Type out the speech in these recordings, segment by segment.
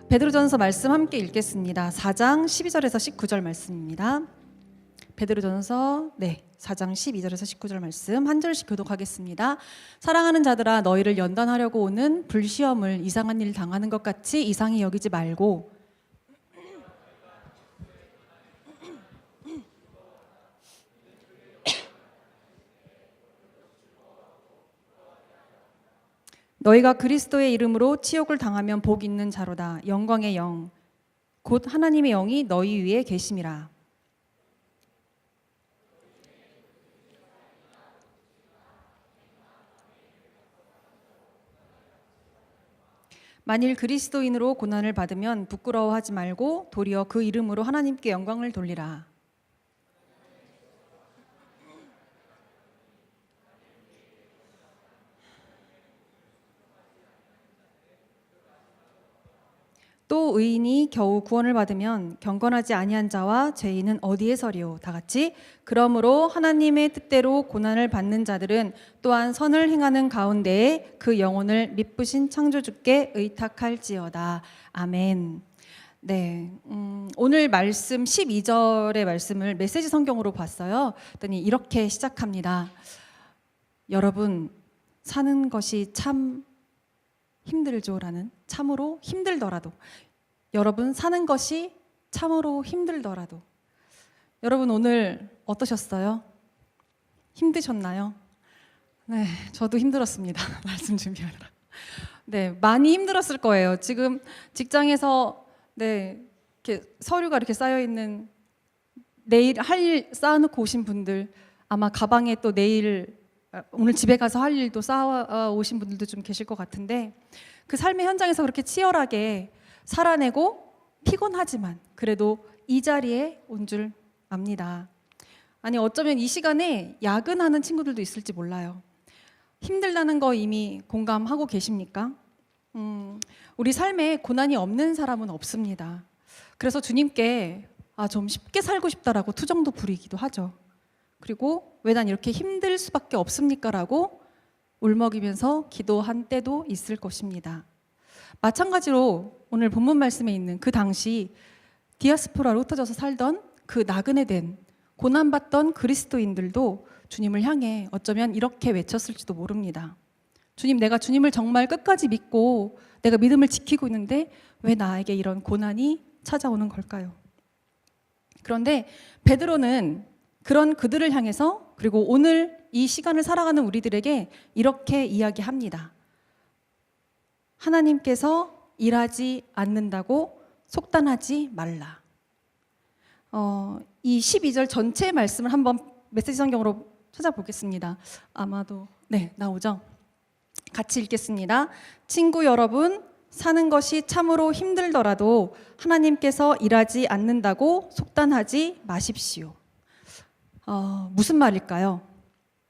베드로전서 말씀 함께 읽겠습니다. 4장 12절에서 19절 말씀입니다. 베드로전서 4장 12절에서 19절 말씀 한 절씩 교독하겠습니다. 사랑하는 자들아, 너희를 연단하려고 오는 불시험을 이상한 일 당하는 것 같이 이상히 여기지 말고 너희가 그리스도의 이름으로 치욕을 당하면 복 있는 자로다. 영광의 영 곧 하나님의 영이 너희 위에 계심이라. 만일 그리스도인으로 고난을 받으면 부끄러워하지 말고 도리어 그 이름으로 하나님께 영광을 돌리라. 또 의인이 겨우 구원을 받으면 경건하지 아니한 자와 죄인은 어디에 서리요? 다 같이. 그러므로 하나님의 뜻대로 고난을 받는 자들은 또한 선을 행하는 가운데에 그 영혼을 미쁘신 창조주께 의탁할지어다. 아멘. 오늘 말씀 12절의 말씀을 메시지 성경으로 봤어요. 그랬더니 이렇게 시작합니다. 여러분, 사는 것이 참 힘들죠라는, 참으로 힘들더라도, 여러분 사는 것이 참으로 힘들더라도, 여러분 오늘 어떠셨어요? 힘드셨나요? 네, 저도 힘들었습니다. 말씀 준비하느라. 많이 힘들었을 거예요. 지금 직장에서 이렇게 서류가 이렇게 쌓여 있는, 내일 할 일 쌓아놓고 오신 분들, 아마 가방에 또 내일 오늘 집에 가서 할 일도 쌓아 오신 분들도 좀 계실 것 같은데, 그 삶의 현장에서 그렇게 치열하게 살아내고 피곤하지만 그래도 이 자리에 온 줄 압니다. 아니, 어쩌면 이 시간에 야근하는 친구들도 있을지 몰라요. 힘들다는 거 이미 공감하고 계십니까? 우리 삶에 고난이 없는 사람은 없습니다. 그래서 주님께 좀 쉽게 살고 싶다라고 투정도 부리기도 하죠. 그리고 왜 난 이렇게 힘들 수밖에 없습니까? 라고 울먹이면서 기도한 때도 있을 것입니다. 마찬가지로 오늘 본문 말씀에 있는 그 당시 디아스포라로 흩어져서 살던 그 나그네 된 고난받던 그리스도인들도 주님을 향해 어쩌면 이렇게 외쳤을지도 모릅니다. 주님, 내가 주님을 정말 끝까지 믿고 내가 믿음을 지키고 있는데 왜 나에게 이런 고난이 찾아오는 걸까요? 그런데 베드로는 그런 그들을 향해서, 그리고 오늘 이 시간을 살아가는 우리들에게 이렇게 이야기합니다. 하나님께서 일하지 않는다고 속단하지 말라. 이 12절 전체 말씀을 한번 메시지 성경으로 찾아보겠습니다. 아마도 나오죠? 같이 읽겠습니다. 친구 여러분, 사는 것이 참으로 힘들더라도 하나님께서 일하지 않는다고 속단하지 마십시오. 무슨 말일까요?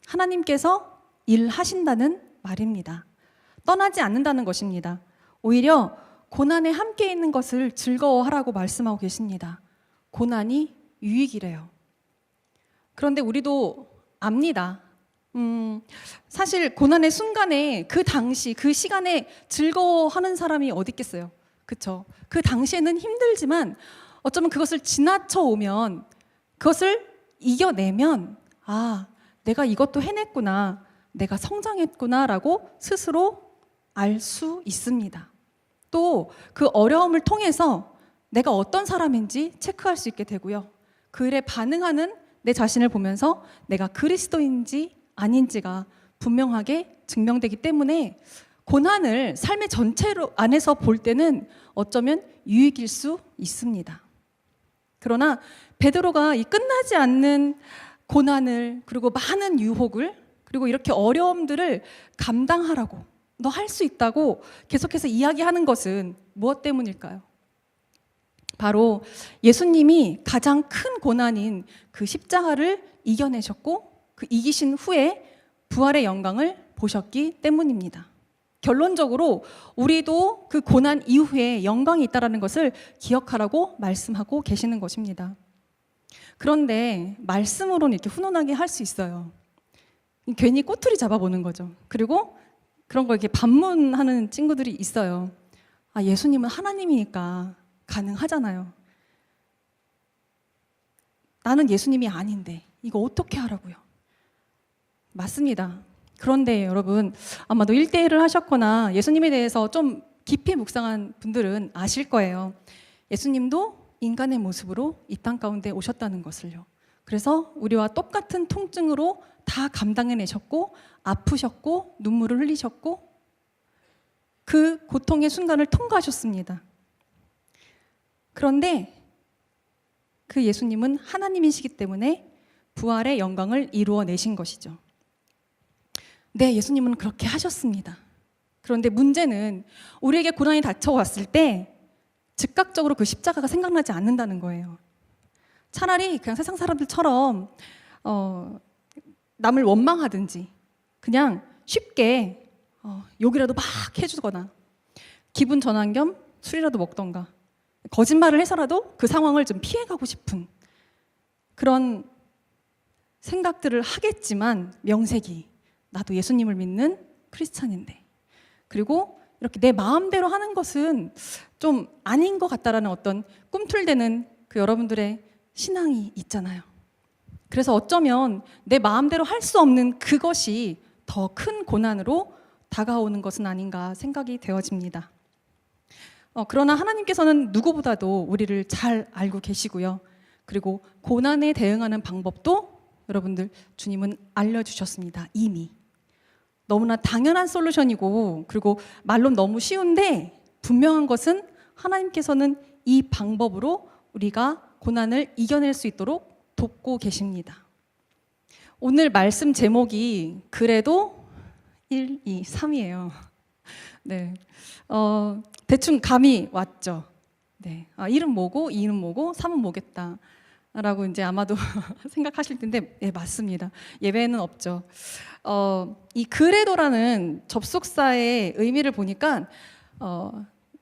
하나님께서 일하신다는 말입니다. 떠나지 않는다는 것입니다. 오히려 고난에 함께 있는 것을 즐거워하라고 말씀하고 계십니다. 고난이 유익이래요. 그런데 우리도 압니다. 사실 고난의 순간에, 그 당시, 그 시간에 즐거워하는 사람이 어디 있겠어요? 그쵸? 그 당시에는 힘들지만 어쩌면 그것을 지나쳐 오면, 그것을 이겨내면 내가 이것도 해냈구나, 내가 성장했구나 라고 스스로 알 수 있습니다. 또 그 어려움을 통해서 내가 어떤 사람인지 체크할 수 있게 되고요. 그 일에 반응하는 내 자신을 보면서 내가 그리스도인지 아닌지가 분명하게 증명되기 때문에 고난을 삶의 전체로 안에서 볼 때는 어쩌면 유익일 수 있습니다. 그러나 베드로가 이 끝나지 않는 고난을, 그리고 많은 유혹을, 그리고 이렇게 어려움들을 감당하라고, 너 할 수 있다고 계속해서 이야기하는 것은 무엇 때문일까요? 바로 예수님이 가장 큰 고난인 그 십자가를 이겨내셨고 그 이기신 후에 부활의 영광을 보셨기 때문입니다. 결론적으로 우리도 그 고난 이후에 영광이 있다는 것을 기억하라고 말씀하고 계시는 것입니다. 그런데 말씀으로는 이렇게 훈훈하게 할 수 있어요. 괜히 꼬투리 잡아보는 거죠. 그리고 그런 걸 이렇게 반문하는 친구들이 있어요. 아, 예수님은 하나님이니까 가능하잖아요. 나는 예수님이 아닌데 이거 어떻게 하라고요? 맞습니다. 그런데 여러분, 아마도 1대1을 하셨거나 예수님에 대해서 좀 깊이 묵상한 분들은 아실 거예요. 예수님도 인간의 모습으로 이 땅 가운데 오셨다는 것을요. 그래서 우리와 똑같은 통증으로 다 감당해내셨고, 아프셨고, 눈물을 흘리셨고, 그 고통의 순간을 통과하셨습니다. 그런데 그 예수님은 하나님이시기 때문에 부활의 영광을 이루어내신 것이죠. 네, 예수님은 그렇게 하셨습니다. 그런데 문제는 우리에게 고난이 닥쳐왔을 때 즉각적으로 그 십자가가 생각나지 않는다는 거예요. 차라리 그냥 세상 사람들처럼 남을 원망하든지 그냥 쉽게 욕이라도 막 해주거나 기분 전환 겸 술이라도 먹던가 거짓말을 해서라도 그 상황을 좀 피해가고 싶은 그런 생각들을 하겠지만, 명색이 나도 예수님을 믿는 크리스찬인데, 그리고 이렇게 내 마음대로 하는 것은 좀 아닌 것 같다라는 어떤 꿈틀대는 그 여러분들의 신앙이 있잖아요. 그래서 어쩌면 내 마음대로 할 수 없는 그것이 더 큰 고난으로 다가오는 것은 아닌가 생각이 되어집니다. 그러나 하나님께서는 누구보다도 우리를 잘 알고 계시고요. 그리고 고난에 대응하는 방법도 여러분들 주님은 알려주셨습니다. 이미. 너무나 당연한 솔루션이고, 그리고 말로 너무 쉬운데 분명한 것은 하나님께서는 이 방법으로 우리가 고난을 이겨낼 수 있도록 돕고 계십니다. 오늘 말씀 제목이 그래도 1, 2, 3이에요. 네, 대충 감이 왔죠. 네, 1은 뭐고, 2는 뭐고, 3은 뭐겠다 라고 이제 아마도 생각하실 텐데, 네, 맞습니다. 예배는 없죠. 이 그래도라는 접속사의 의미를 보니까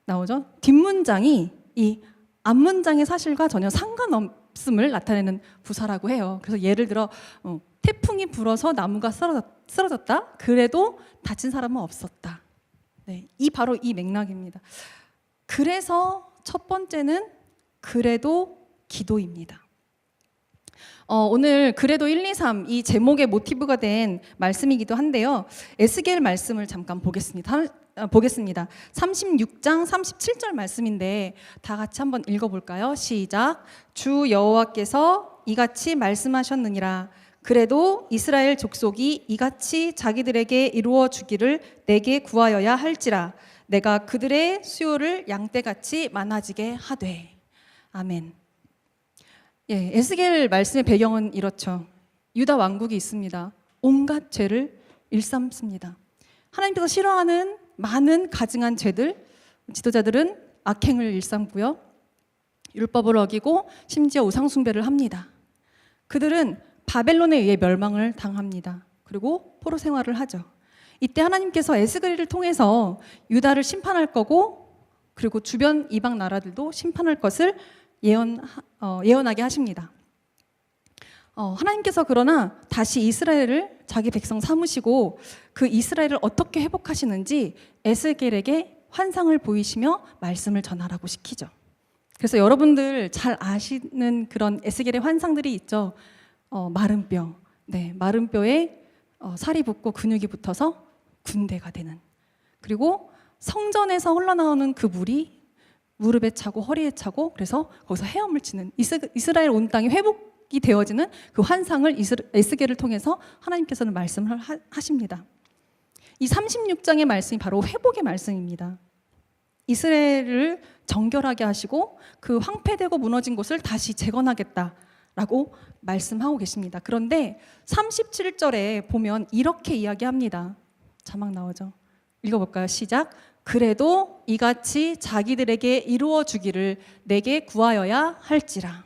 나오죠. 뒷문장이 이 앞문장의 사실과 전혀 상관없음을 나타내는 부사라고 해요. 그래서 예를 들어 태풍이 불어서 나무가 쓰러졌다. 그래도 다친 사람은 없었다. 네, 바로 이 맥락입니다. 그래서 첫 번째는 그래도 기도입니다. 오늘 그래도 1, 2, 3 이 제목의 모티브가 된 말씀이기도 한데요. 에스겔 말씀을 잠깐 보겠습니다. 36장 37절 말씀인데 다 같이 한번 읽어볼까요? 시작. 주 여호와께서 이같이 말씀하셨느니라. 그래도 이스라엘 족속이 이같이 자기들에게 이루어 주기를 내게 구하여야 할지라. 내가 그들의 수요를 양떼같이 많아지게 하되. 아멘. 예, 에스겔 말씀의 배경은 이렇죠. 유다 왕국이 있습니다. 온갖 죄를 일삼습니다. 하나님께서 싫어하는 많은 가증한 죄들, 지도자들은 악행을 일삼고요. 율법을 어기고 심지어 우상숭배를 합니다. 그들은 바벨론에 의해 멸망을 당합니다. 그리고 포로 생활을 하죠. 이때 하나님께서 에스겔을 통해서 유다를 심판할 거고, 그리고 주변 이방 나라들도 심판할 것을 예언하게 하십니다. 하나님께서 그러나 다시 이스라엘을 자기 백성 삼으시고 그 이스라엘을 어떻게 회복하시는지 에스겔에게 환상을 보이시며 말씀을 전하라고 시키죠. 그래서 여러분들 잘 아시는 그런 에스겔의 환상들이 있죠. 마른 뼈, 네, 마른 뼈에 살이 붙고 근육이 붙어서 군대가 되는, 그리고 성전에서 흘러나오는 그 물이 무릎에 차고 허리에 차고, 그래서 거기서 헤엄을 치는, 이스라엘 온 땅이 회복이 되어지는 그 환상을 에스겔을 통해서 하나님께서는 말씀을 하십니다. 이 36장의 말씀이 바로 회복의 말씀입니다. 이스라엘을 정결하게 하시고 그 황폐되고 무너진 곳을 다시 재건하겠다라고 말씀하고 계십니다. 그런데 37절에 보면 이렇게 이야기합니다. 자막 나오죠? 읽어볼까요? 시작. 그래도 이같이 자기들에게 이루어 주기를 내게 구하여야 할지라.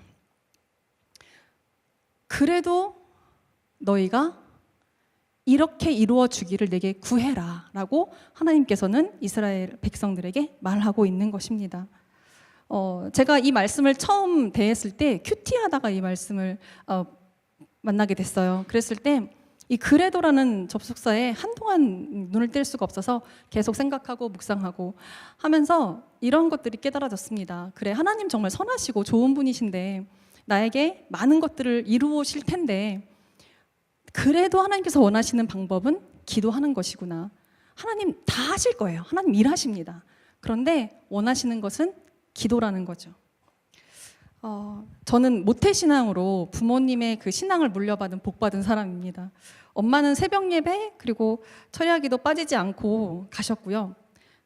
그래도 너희가 이렇게 이루어 주기를 내게 구해라 라고 하나님께서는 이스라엘 백성들에게 말하고 있는 것입니다. 제가 이 말씀을 처음 대했을 때 큐티하다가 이 말씀을 만나게 됐어요. 그랬을 때 이 그래도라는 접속사에 한동안 눈을 뗄 수가 없어서 계속 생각하고 묵상하고 하면서 이런 것들이 깨달아졌습니다. 그래, 하나님 정말 선하시고 좋은 분이신데 나에게 많은 것들을 이루실 텐데 그래도 하나님께서 원하시는 방법은 기도하는 것이구나. 하나님 다 하실 거예요. 하나님 일하십니다. 그런데 원하시는 것은 기도라는 거죠. 저는 모태신앙으로 부모님의 그 신앙을 물려받은 복받은 사람입니다. 엄마는 새벽 예배 그리고 철야기도 빠지지 않고 가셨고요.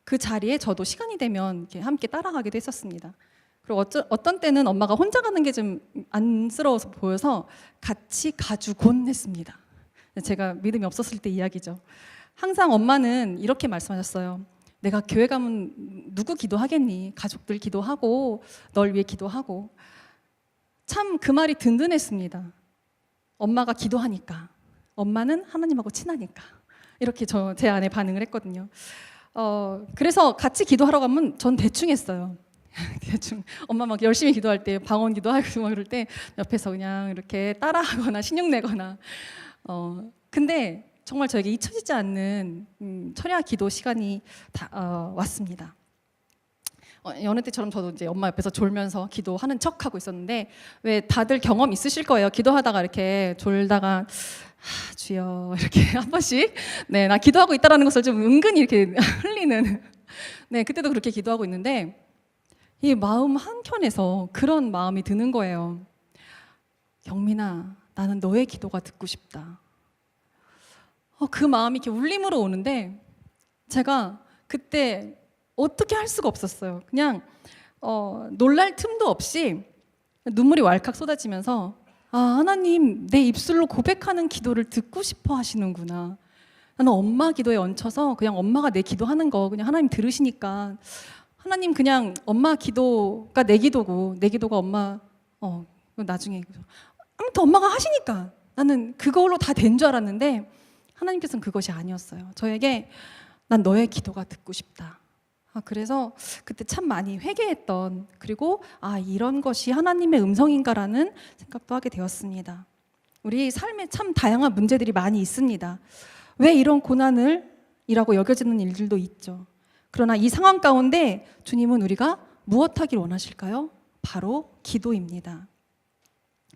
그 자리에 저도 시간이 되면 이렇게 함께 따라가기도 했었습니다. 그리고 어떤 때는 엄마가 혼자 가는 게 좀 안쓰러워서 보여서 같이 가주곤 했습니다. 제가 믿음이 없었을 때 이야기죠. 항상 엄마는 이렇게 말씀하셨어요. 내가 교회 가면 누구 기도하겠니? 가족들 기도하고 널 위해 기도하고. 참 그 말이 든든했습니다. 엄마가 기도하니까, 엄마는 하나님하고 친하니까 이렇게 제 안에 반응을 했거든요. 그래서 같이 기도하러 가면 전 대충 했어요. 대충 엄마 막 열심히 기도할 때 방언 기도하고 막 그럴 때 옆에서 그냥 이렇게 따라하거나 신용 내거나. 근데 정말 저에게 잊혀지지 않는 철야 기도 시간이 왔습니다. 여느 때처럼 저도 이제 엄마 옆에서 졸면서 기도하는 척하고 있었는데 왜 다들 경험 있으실 거예요. 기도하다가 이렇게 졸다가 주여 이렇게 한 번씩 네, 나 기도하고 있다라는 것을 좀 은근히 이렇게 흘리는 네, 그때도 그렇게 기도하고 있는데 이 마음 한켠에서 그런 마음이 드는 거예요. 경민아, 나는 너의 기도가 듣고 싶다. 그 마음이 이렇게 울림으로 오는데 제가 그때 어떻게 할 수가 없었어요. 그냥 놀랄 틈도 없이 눈물이 왈칵 쏟아지면서 하나님 내 입술로 고백하는 기도를 듣고 싶어 하시는구나. 나는 엄마 기도에 얹혀서 그냥 엄마가 내 기도하는 거 그냥 하나님 들으시니까 하나님 그냥 엄마 기도가 내 기도고 내 기도가 엄마 나중에 아무튼 엄마가 하시니까 나는 그걸로 다 된 줄 알았는데 하나님께서는 그것이 아니었어요. 저에게 난 너의 기도가 듣고 싶다. 그래서 그때 참 많이 회개했던 그리고 이런 것이 하나님의 음성인가라는 생각도 하게 되었습니다. 우리 삶에 참 다양한 문제들이 많이 있습니다. 왜 이런 고난을 이라고 여겨지는 일들도 있죠. 그러나 이 상황 가운데 주님은 우리가 무엇하길 원하실까요? 바로 기도입니다.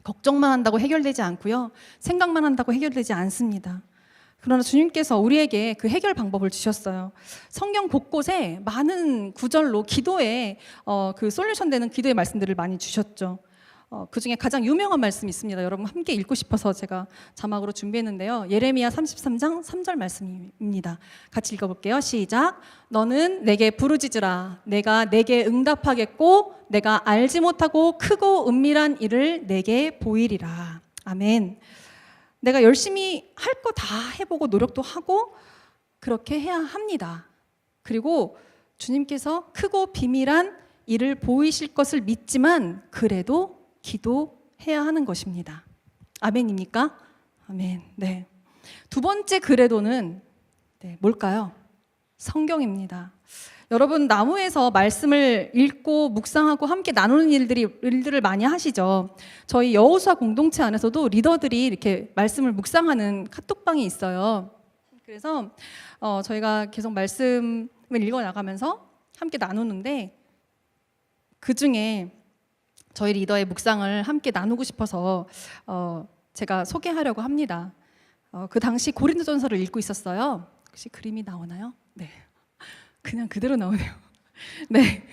걱정만 한다고 해결되지 않고요. 생각만 한다고 해결되지 않습니다. 그러나 주님께서 우리에게 그 해결 방법을 주셨어요. 성경 곳곳에 많은 구절로 기도에 그 솔루션 되는 기도의 말씀들을 많이 주셨죠. 그 중에 가장 유명한 말씀이 있습니다. 여러분 함께 읽고 싶어서 제가 자막으로 준비했는데요. 예레미야 33장 3절 말씀입니다. 같이 읽어볼게요. 시작. 너는 내게 부르짖으라. 내가 내게 응답하겠고 내가 알지 못하고 크고 은밀한 일을 내게 보이리라. 아멘. 내가 열심히 할 거 다 해보고 노력도 하고 그렇게 해야 합니다. 그리고 주님께서 크고 비밀한 일을 보이실 것을 믿지만 그래도 기도해야 하는 것입니다. 아멘입니까? 아멘. 네. 두 번째 그래도는 뭘까요? 성경입니다. 여러분 나무에서 말씀을 읽고 묵상하고 함께 나누는 일들을 많이 하시죠. 저희 여호수아 공동체 안에서도 리더들이 이렇게 말씀을 묵상하는 카톡방이 있어요. 그래서 저희가 계속 말씀을 읽어 나가면서 함께 나누는데 그 중에 저희 리더의 묵상을 함께 나누고 싶어서 제가 소개하려고 합니다. 그 당시 고린도전서를 읽고 있었어요. 혹시 그림이 나오나요? 네. 그냥 그대로 나오네요. 네,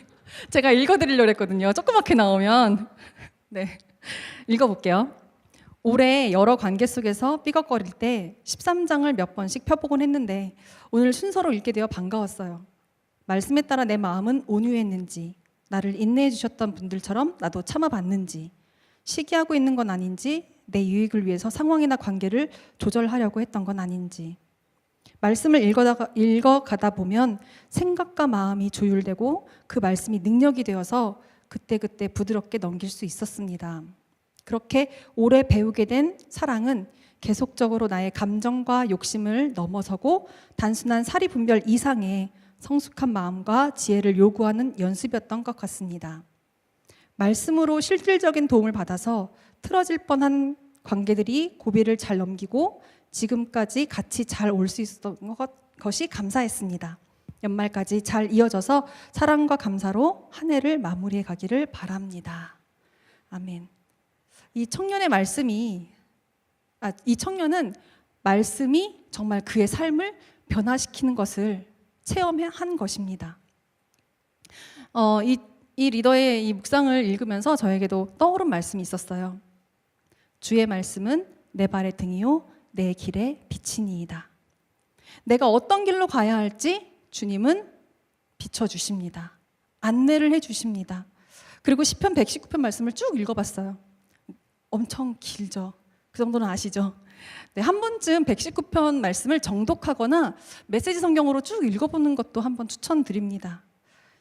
제가 읽어드리려고 했거든요. 조그맣게 나오면 네, 읽어볼게요. 올해 여러 관계 속에서 삐걱거릴 때 13장을 몇 번씩 펴보곤 했는데 오늘 순서로 읽게 되어 반가웠어요. 말씀에 따라 내 마음은 온유했는지 나를 인내해 주셨던 분들처럼 나도 참아봤는지 시기하고 있는 건 아닌지 내 유익을 위해서 상황이나 관계를 조절하려고 했던 건 아닌지 말씀을 읽어가다 보면 생각과 마음이 조율되고 그 말씀이 능력이 되어서 그때그때 부드럽게 넘길 수 있었습니다. 그렇게 오래 배우게 된 사랑은 계속적으로 나의 감정과 욕심을 넘어서고 단순한 사리 분별 이상의 성숙한 마음과 지혜를 요구하는 연습이었던 것 같습니다. 말씀으로 실질적인 도움을 받아서 틀어질 뻔한 관계들이 고비를 잘 넘기고 지금까지 같이 잘 올 수 있었던 것이 감사했습니다. 연말까지 잘 이어져서 사랑과 감사로 한 해를 마무리해 가기를 바랍니다. 아멘. 이 청년의 말씀이 이 청년은 말씀이 정말 그의 삶을 변화시키는 것을 체험한 것입니다. 이 리더의 이 묵상을 읽으면서 저에게도 떠오른 말씀이 있었어요. 주의 말씀은 내 발의 등이요 내 길의 빛이니이다. 내가 어떤 길로 가야 할지 주님은 비춰주십니다. 안내를 해주십니다. 그리고 시편 119편 말씀을 쭉 읽어봤어요. 엄청 길죠. 그 정도는 아시죠? 네, 한 번쯤 119편 말씀을 정독하거나 메시지 성경으로 쭉 읽어보는 것도 한번 추천드립니다.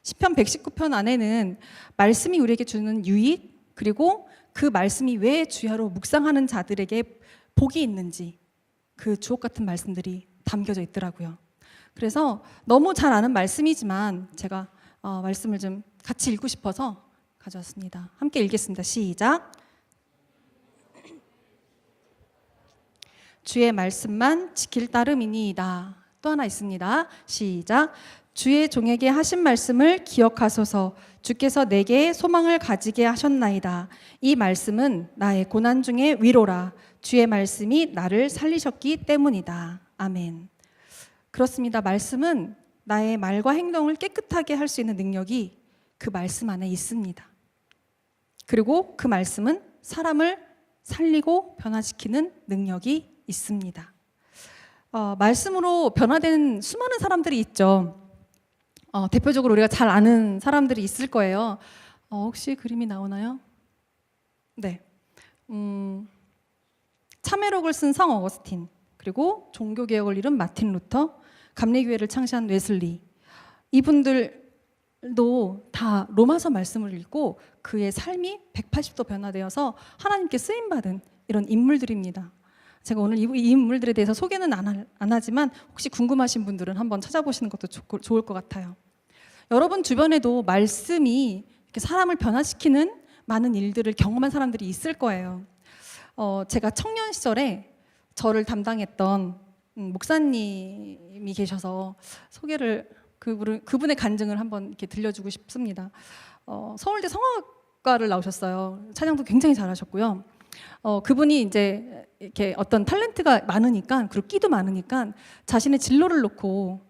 시편 119편 안에는 말씀이 우리에게 주는 유익, 그리고 그 말씀이 왜 주야로 묵상하는 자들에게 복이 있는지 그 주옥 같은 말씀들이 담겨져 있더라고요. 그래서 너무 잘 아는 말씀이지만 제가 말씀을 좀 같이 읽고 싶어서 가져왔습니다. 함께 읽겠습니다. 시작. 주의 말씀만 지킬 따름이니이다. 또 하나 있습니다. 시작. 주의 종에게 하신 말씀을 기억하소서. 주께서 내게 소망을 가지게 하셨나이다. 이 말씀은 나의 고난 중에 위로라. 주의 말씀이 나를 살리셨기 때문이다. 아멘. 그렇습니다. 말씀은 나의 말과 행동을 깨끗하게 할 수 있는 능력이 그 말씀 안에 있습니다. 그리고 그 말씀은 사람을 살리고 변화시키는 능력이 있습니다. 말씀으로 변화된 수많은 사람들이 있죠. 대표적으로 우리가 잘 아는 사람들이 있을 거예요. 혹시 그림이 나오나요? 네. 참회록을 쓴 성 어거스틴, 그리고 종교개혁을 이룬 마틴 루터, 감리교회를 창시한 웨슬리, 이분들도 다 로마서 말씀을 읽고 그의 삶이 180도 변화되어서 하나님께 쓰임받은 이런 인물들입니다. 제가 오늘 이 인물들에 대해서 소개는 안 하지만 혹시 궁금하신 분들은 한번 찾아보시는 것도 좋을 것 같아요. 여러분 주변에도 말씀이 이렇게 사람을 변화시키는 많은 일들을 경험한 사람들이 있을 거예요. 제가 청년 시절에 저를 담당했던 목사님이 계셔서 소개를 그분의 간증을 한번 이렇게 들려주고 싶습니다. 서울대 성악과를 나오셨어요. 찬양도 굉장히 잘하셨고요. 그분이 이제 이렇게 어떤 탤런트가 많으니까, 그리고 끼도 많으니까 자신의 진로를 놓고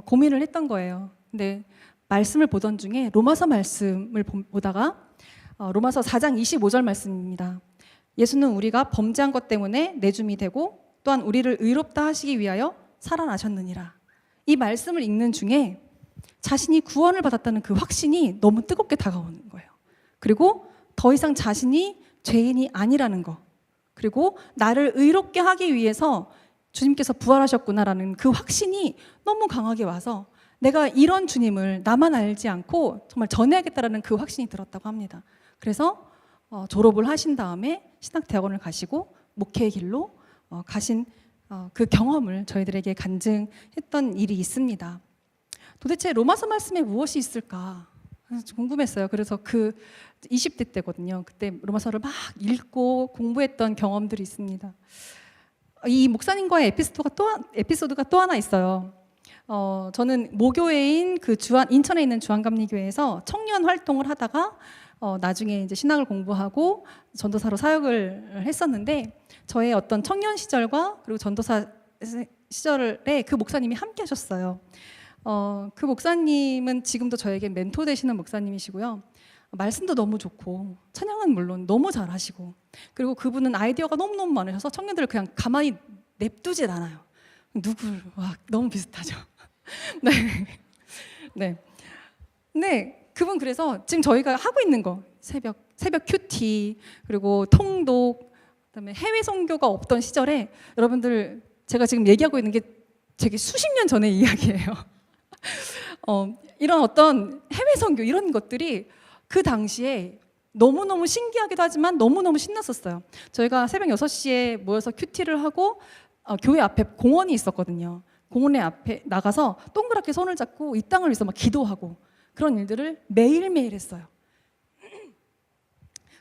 고민을 했던 거예요. 근데 말씀을 보던 중에 로마서 말씀을 보다가 로마서 4장 25절 말씀입니다. 예수는 우리가 범죄한 것 때문에 내줌이 되고 또한 우리를 의롭다 하시기 위하여 살아나셨느니라. 이 말씀을 읽는 중에 자신이 구원을 받았다는 그 확신이 너무 뜨겁게 다가오는 거예요. 그리고 더 이상 자신이 죄인이 아니라는 거, 그리고 나를 의롭게 하기 위해서 주님께서 부활하셨구나라는 그 확신이 너무 강하게 와서 내가 이런 주님을 나만 알지 않고 정말 전해야겠다라는 그 확신이 들었다고 합니다. 그래서 졸업을 하신 다음에 신학대학원을 가시고 목회의 길로 가신 그 경험을 저희들에게 간증했던 일이 있습니다. 도대체 로마서 말씀에 무엇이 있을까 궁금했어요. 그래서 그 20대 때거든요. 그때 로마서를 막 읽고 공부했던 경험들이 있습니다. 이 목사님과의 에피소드가 또 하나 있어요. 저는 모교회인 그 인천에 있는 주한감리교회에서 청년 활동을 하다가 나중에 이제 신학을 공부하고 전도사로 사역을 했었는데, 저의 어떤 청년 시절과 그리고 전도사 시절에 그 목사님이 함께 하셨어요. 그 목사님은 지금도 저에게 멘토 되시는 목사님이시고요. 말씀도 너무 좋고 찬양은 물론 너무 잘하시고, 그리고 그분은 아이디어가 너무너무 많으셔서 청년들을 그냥 가만히 냅두질 않아요. 너무 비슷하죠. 네. 네. 네. 그분 그래서 지금 저희가 하고 있는 거 새벽 큐티, 그리고 통독, 그다음에 해외 선교가 없던 시절에 여러분들 제가 지금 얘기하고 있는 게 되게 수십 년 전의 이야기예요. 이런 어떤 해외 선교 이런 것들이 그 당시에 너무너무 신기하기도 하지만 너무너무 신났었어요. 저희가 새벽 6시에 모여서 큐티를 하고 교회 앞에 공원이 있었거든요. 공원에 앞에 나가서 동그랗게 손을 잡고 이 땅을 위해서 막 기도하고 그런 일들을 매일매일 했어요.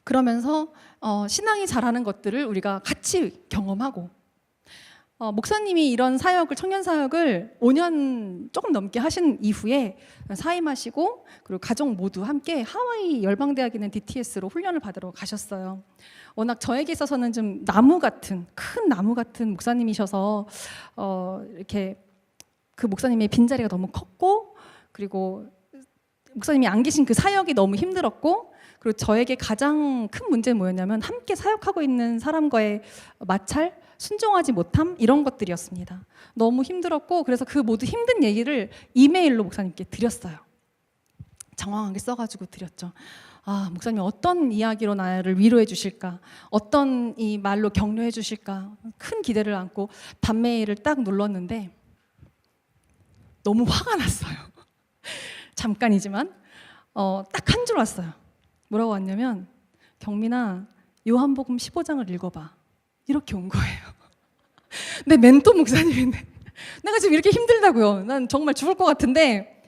그러면서 신앙이 자라는 것들을 우리가 같이 경험하고, 목사님이 이런 사역을, 청년 사역을 5년 조금 넘게 하신 이후에 사임하시고 그리고 가족 모두 함께 하와이 열방대학에 있는 DTS로 훈련을 받으러 가셨어요. 워낙 저에게 있어서는 좀 큰 나무 같은 목사님이셔서 이렇게 그 목사님의 빈자리가 너무 컸고, 그리고 목사님이 안 계신 그 사역이 너무 힘들었고, 그리고 저에게 가장 큰 문제는 뭐였냐면 함께 사역하고 있는 사람과의 마찰, 순종하지 못함, 이런 것들이었습니다. 너무 힘들었고, 그래서 그 모두 힘든 얘기를 이메일로 목사님께 드렸어요. 장황하게 써가지고 드렸죠. 목사님 어떤 이야기로 나를 위로해 주실까, 어떤 이 말로 격려해 주실까, 큰 기대를 안고 답메일을 딱 눌렀는데 너무 화가 났어요. 잠깐이지만 딱 한 줄 왔어요. 뭐라고 왔냐면, 경민아, 요한복음 15장을 읽어봐. 이렇게 온 거예요. 내 멘토 목사님인데 내가 지금 이렇게 힘들다고요. 난 정말 죽을 것 같은데,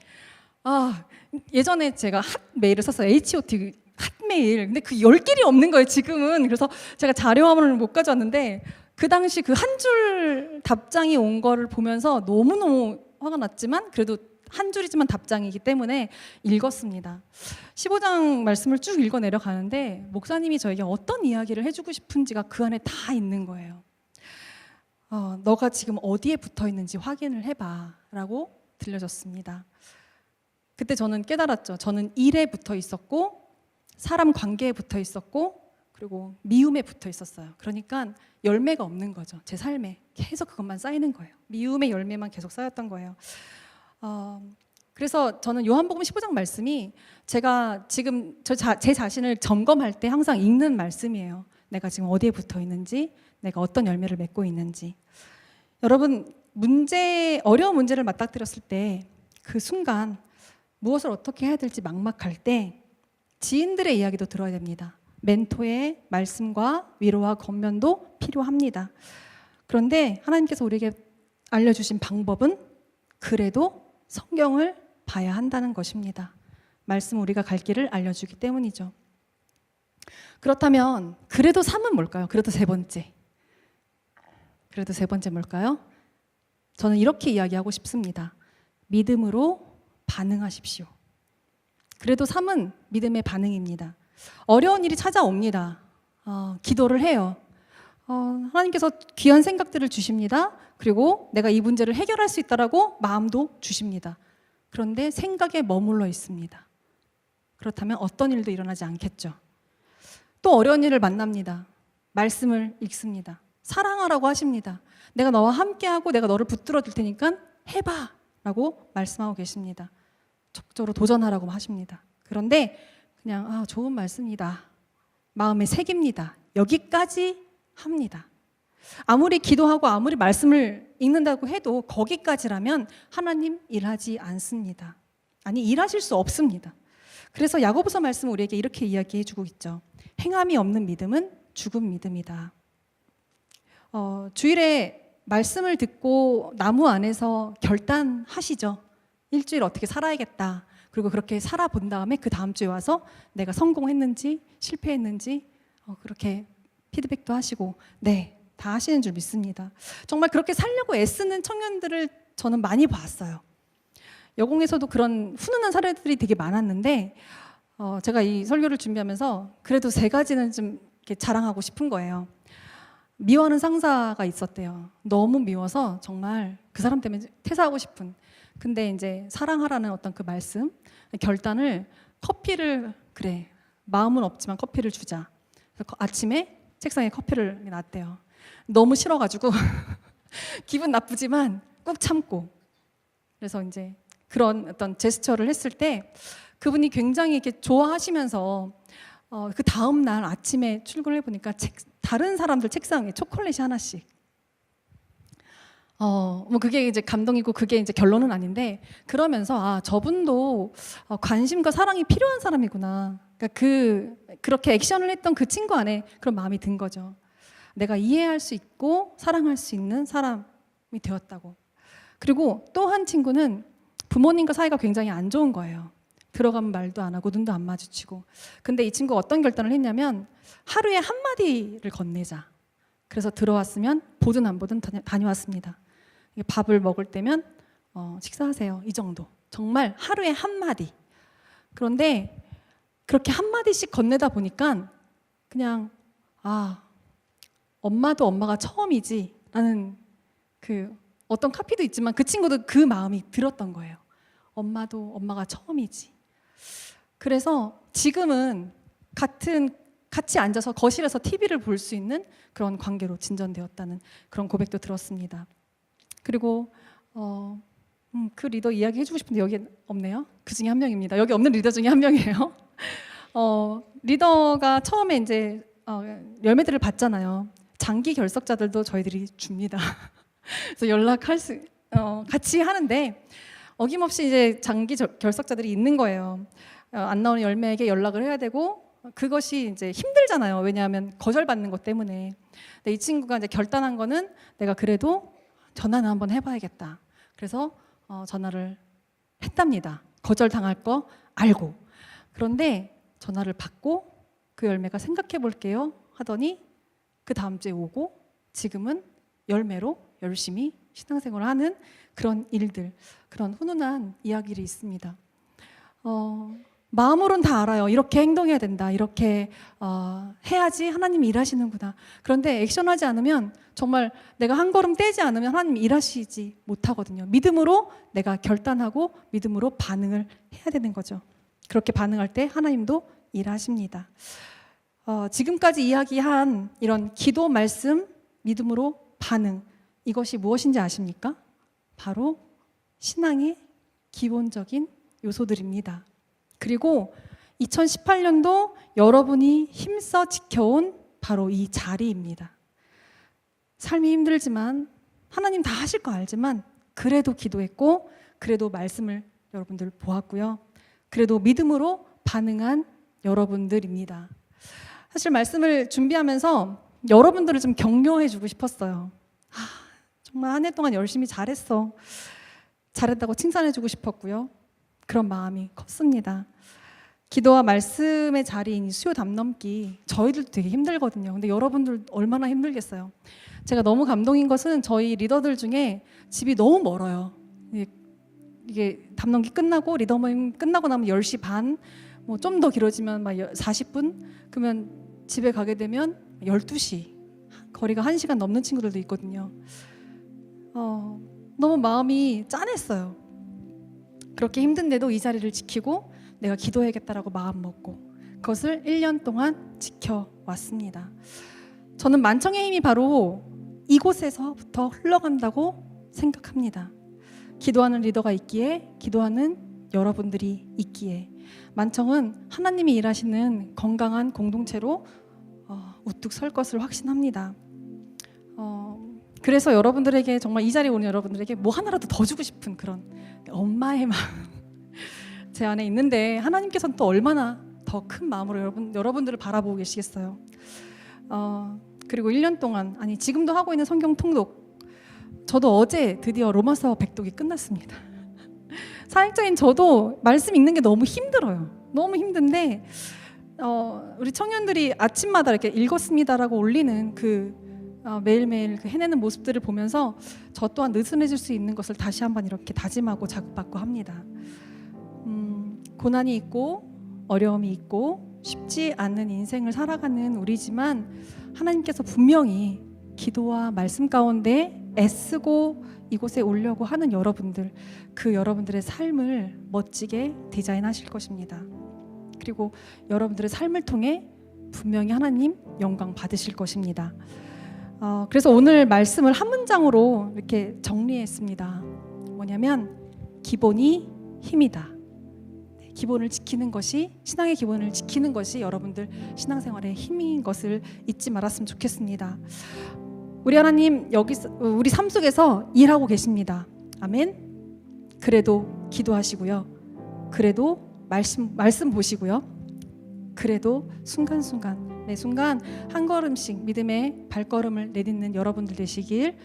예전에 제가 핫 메일을 썼어요. HOT 핫 메일. 근데 그 10길이 없는 거예요 지금은. 그래서 제가 자료화면을 못 가져왔는데, 그 당시 그 한 줄 답장이 온 거를 보면서 너무너무 화가 났지만, 그래도 한 줄이지만 답장이기 때문에 읽었습니다. 15장 말씀을 쭉 읽어 내려가는데 목사님이 저에게 어떤 이야기를 해주고 싶은지가 그 안에 다 있는 거예요. 너가 지금 어디에 붙어 있는지 확인을 해봐 라고 들려줬습니다. 그때 저는 깨달았죠. 저는 일에 붙어 있었고, 사람 관계에 붙어 있었고, 그리고 미움에 붙어 있었어요. 그러니까 열매가 없는 거죠. 제 삶에 계속 그것만 쌓이는 거예요. 미움의 열매만 계속 쌓였던 거예요. 그래서 저는 요한복음 15장 말씀이 제가 지금 제 자신을 점검할 때 항상 읽는 말씀이에요. 내가 지금 어디에 붙어 있는지, 내가 어떤 열매를 맺고 있는지. 여러분, 어려운 문제를 맞닥뜨렸을 때 그 순간 무엇을 어떻게 해야 될지 막막할 때 지인들의 이야기도 들어야 됩니다. 멘토의 말씀과 위로와 권면도 필요합니다. 그런데 하나님께서 우리에게 알려주신 방법은 그래도 성경을 봐야 한다는 것입니다. 말씀 우리가 갈 길을 알려주기 때문이죠. 그렇다면 그래도 3은 뭘까요? 그래도 세 번째 뭘까요? 저는 이렇게 이야기하고 싶습니다. 믿음으로 반응하십시오. 그래도 3은 믿음의 반응입니다. 어려운 일이 찾아옵니다. 기도를 해요. 하나님께서 귀한 생각들을 주십니다. 그리고 내가 이 문제를 해결할 수 있다라고 마음도 주십니다. 그런데 생각에 머물러 있습니다. 그렇다면 어떤 일도 일어나지 않겠죠. 또 어려운 일을 만납니다. 말씀을 읽습니다. 사랑하라고 하십니다. 내가 너와 함께하고 내가 너를 붙들어 줄 테니까 해봐 라고 말씀하고 계십니다. 적극적으로 도전하라고 하십니다. 그런데 그냥 좋은 말씀이다, 마음에 새깁니다, 여기까지 합니다. 아무리 기도하고 아무리 말씀을 읽는다고 해도 거기까지라면 하나님 일하지 않습니다. 아니, 일하실 수 없습니다. 그래서 야고보서 말씀 우리에게 이렇게 이야기해 주고 있죠. 행함이 없는 믿음은 죽은 믿음이다. 주일에 말씀을 듣고 나무 안에서 결단하시죠. 일주일 어떻게 살아야겠다. 그리고 그렇게 살아본 다음에 그 다음 주에 와서 내가 성공했는지 실패했는지 그렇게 피드백도 하시고, 네, 다 하시는 줄 믿습니다. 정말 그렇게 살려고 애쓰는 청년들을 저는 많이 봤어요. 여공에서도 그런 훈훈한 사례들이 되게 많았는데 제가 이 설교를 준비하면서 그래도 3가지는 좀 이렇게 자랑하고 싶은 거예요. 미워하는 상사가 있었대요. 너무 미워서 정말 그 사람 때문에 퇴사하고 싶은. 근데 이제 사랑하라는 어떤 그 말씀, 결단을, 커피를, 그래, 마음은 없지만 커피를 주자. 그래서 아침에 책상에 커피를 놨대요. 너무 싫어가지고 기분 나쁘지만 꾹 참고. 그래서 이제 그런 어떤 제스처를 했을 때 그분이 굉장히 이렇게 좋아하시면서 그 다음 날 아침에 출근을 해보니까 다른 사람들 책상에 초콜릿이 하나씩. 뭐 그게 이제 감동이고 그게 이제 결론은 아닌데, 그러면서 저분도 관심과 사랑이 필요한 사람이구나. 그러니까 그렇게 액션을 했던 그 친구 안에 그런 마음이 든 거죠. 내가 이해할 수 있고 사랑할 수 있는 사람이 되었다고. 그리고 또 한 친구는 부모님과 사이가 굉장히 안 좋은 거예요. 들어가면 말도 안 하고 눈도 안 마주치고. 근데 이 친구가 어떤 결단을 했냐면 하루에 한마디를 건네자. 그래서 들어왔으면 보든 안 보든 다녀왔습니다. 밥을 먹을 때면 식사하세요. 이 정도. 정말 하루에 한마디. 그런데 그렇게 한마디씩 건네다 보니까 그냥 엄마도 엄마가 처음이지 라는 그 어떤 카피도 있지만 그 친구도 그 마음이 들었던 거예요. 엄마도 엄마가 처음이지. 그래서 지금은 같이 앉아서 거실에서 TV를 볼 수 있는 그런 관계로 진전되었다는 그런 고백도 들었습니다. 그리고 그 리더 이야기 해주고 싶은데 여기 없네요. 그 중에 한 명입니다. 여기 없는 리더 중에 한 명이에요. 리더가 처음에 이제 열매들을 받잖아요. 장기 결석자들도 저희들이 줍니다. 그래서 같이 하는데 어김없이 이제 장기 결석자들이 있는 거예요. 안 나오는 열매에게 연락을 해야 되고 그것이 이제 힘들잖아요. 왜냐하면 거절받는 것 때문에. 근데 이 친구가 이제 결단한 거는 내가 그래도 전화는 한번 해봐야겠다. 그래서 전화를 했답니다. 거절당할 거 알고. 그런데 전화를 받고 그 열매가 생각해 볼게요 하더니 그 다음 주에 오고 지금은 열매로 열심히 신앙생활을 하는 그런 일들, 그런 훈훈한 이야기들이 있습니다. 마음으로는 다 알아요. 이렇게 행동해야 된다. 이렇게 해야지 하나님이 일하시는구나. 그런데 액션하지 않으면 정말 내가 한 걸음 떼지 않으면 하나님이 일하시지 못하거든요. 믿음으로 내가 결단하고 믿음으로 반응을 해야 되는 거죠. 그렇게 반응할 때 하나님도 일하십니다. 지금까지 이야기한 이런 기도, 말씀, 믿음으로 반응, 이것이 무엇인지 아십니까? 바로 신앙의 기본적인 요소들입니다. 그리고 2018년도 여러분이 힘써 지켜온 바로 이 자리입니다. 삶이 힘들지만 하나님 다 하실 거 알지만 그래도 기도했고 그래도 말씀을 여러분들 보았고요. 그래도 믿음으로 반응한 여러분들입니다. 사실 말씀을 준비하면서 여러분들을 좀 격려해 주고 싶었어요. 정말 한 해 동안 열심히 잘했어. 잘했다고 칭찬해 주고 싶었고요. 그런 마음이 컸습니다. 기도와 말씀의 자리인 수요 담넘기 저희들도 되게 힘들거든요. 근데 여러분들 얼마나 힘들겠어요. 제가 너무 감동인 것은 저희 리더들 중에 집이 너무 멀어요. 이게 담넘기 끝나고 리더 모임 끝나고 나면 10시 반, 뭐 좀 더 길어지면 막 40분, 그러면 집에 가게 되면 12시, 거리가 1시간 넘는 친구들도 있거든요. 너무 마음이 짠했어요. 그렇게 힘든데도 이 자리를 지키고 내가 기도해야겠다라고 마음 먹고 그것을 1년 동안 지켜왔습니다. 저는 만청의 힘이 바로 이곳에서부터 흘러간다고 생각합니다. 기도하는 리더가 있기에, 기도하는 여러분들이 있기에 만청은 하나님이 일하시는 건강한 공동체로 우뚝 설 것을 확신합니다. 그래서 여러분들에게 정말 이 자리에 오는 여러분들에게 뭐 하나라도 더 주고 싶은 그런 엄마의 마음 제 안에 있는데 하나님께서는 또 얼마나 더 큰 마음으로 여러분들을 바라보고 계시겠어요. 그리고 1년 동안, 아니 지금도 하고 있는 성경 통독, 저도 어제 드디어 로마서 100독이 끝났습니다. 사역자인 저도 말씀 읽는 게 너무 힘들어요. 너무 힘든데 우리 청년들이 아침마다 이렇게 읽었습니다라고 올리는 그 매일매일 그 해내는 모습들을 보면서 저 또한 느슨해질 수 있는 것을 다시 한번 이렇게 다짐하고 자극받고 합니다. 고난이 있고 어려움이 있고 쉽지 않은 인생을 살아가는 우리지만 하나님께서 분명히 기도와 말씀 가운데 애쓰고 이곳에 오려고 하는 여러분들, 그 여러분들의 삶을 멋지게 디자인하실 것입니다. 그리고 여러분들의 삶을 통해 분명히 하나님 영광 받으실 것입니다. 그래서 오늘 말씀을 한 문장으로 이렇게 정리했습니다. 뭐냐면 기본이 힘이다. 기본을 지키는 것이, 신앙의 기본을 지키는 것이 여러분들 신앙생활의 힘인 것을 잊지 말았으면 좋겠습니다. 우리 하나님 여기 우리 삶 속에서 일하고 계십니다. 아멘. 그래도 기도하시고요. 그래도 말씀 보시고요. 그래도 순간순간 매 순간 한 걸음씩 믿음의 발걸음을 내딛는 여러분들 되시길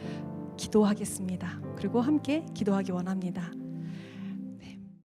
기도하겠습니다. 그리고 함께 기도하기 원합니다.